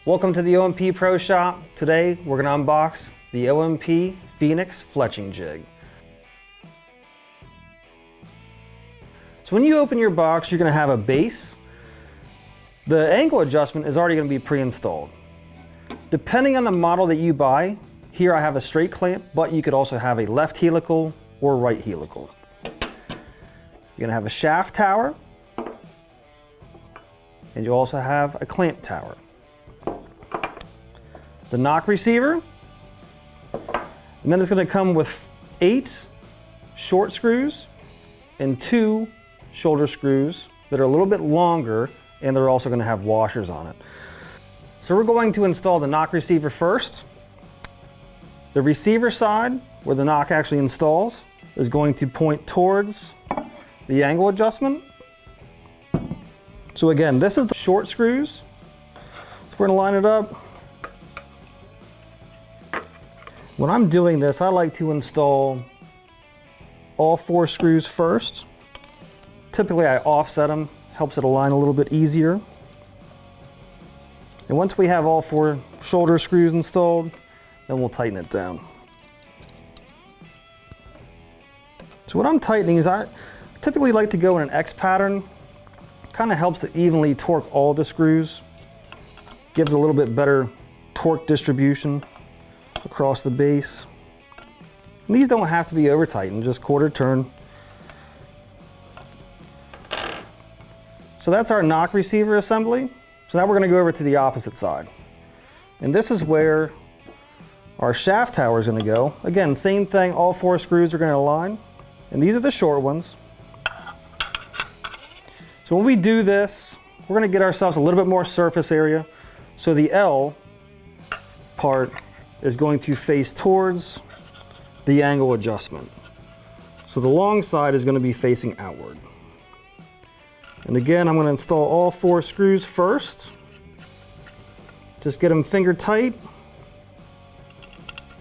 Welcome to the OMP Pro Shop. Today we're going to unbox the OMP Phoenix Fletching Jig. So when you open your box, you're going to have a base. The angle adjustment is already going to be pre-installed. Depending on the model that you buy, here I have a straight clamp, but you could also have a left helical or right helical. You're going to have a shaft tower, and you also have a clamp tower. The knock receiver, and then it's going to come with 8 short screws and 2 shoulder screws that are a little bit longer, and they're also going to have washers on it. So we're going to install the knock receiver first. The receiver side, where the knock actually installs, is going to point towards the angle adjustment. So again, this is the short screws. So we're going to line it up. When I'm doing this, I like to install all 4 screws first. Typically I offset them, helps it align a little bit easier. And once we have all 4 shoulder screws installed, then we'll tighten it down. So what I'm tightening is I typically like to go in an X pattern. Kind of helps to evenly torque all the screws. Gives a little bit better torque distribution across the base. And these don't have to be over tightened, just quarter turn. So that's our knock receiver assembly. So now we're going to go over to the opposite side. And this is where our shaft tower is going to go. Again, same thing, all 4 screws are going to align. And these are the short ones. So when we do this, we're going to get ourselves a little bit more surface area. So the L part is going to face towards the angle adjustment. So the long side is going to be facing outward. And again, I'm going to install all 4 screws first. Just get them finger tight.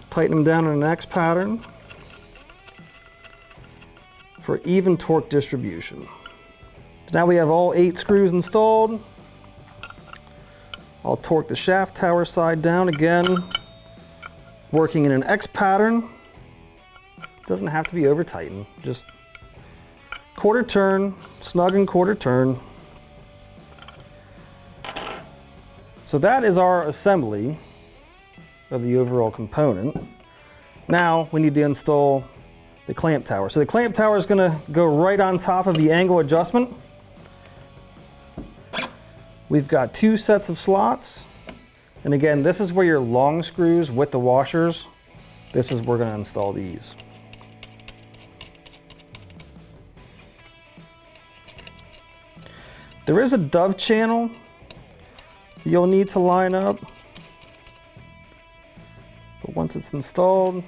Tighten them down in an X pattern for even torque distribution. So now we have all 8 screws installed. I'll torque the shaft tower side down again, working in an X pattern. Doesn't have to be over tightened, just quarter turn, snug and quarter turn. So that is our assembly of the overall component. Now we need to install the clamp tower. So the clamp tower is going to go right on top of the angle adjustment. We've got 2 sets of slots. And again, this is where your long screws with the washers, this is where we're going to install these. There is a dove channel you'll need to line up. But once it's installed,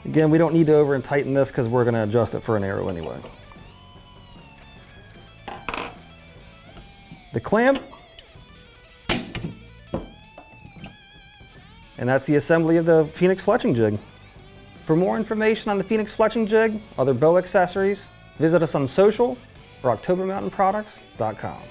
again, we don't need to over and tighten this because we're going to adjust it for an arrow anyway. The clamp, and that's the assembly of the Phoenix Fletching Jig. For more information on the Phoenix Fletching Jig, other bow accessories, visit us on social or OctoberMountainProducts.com.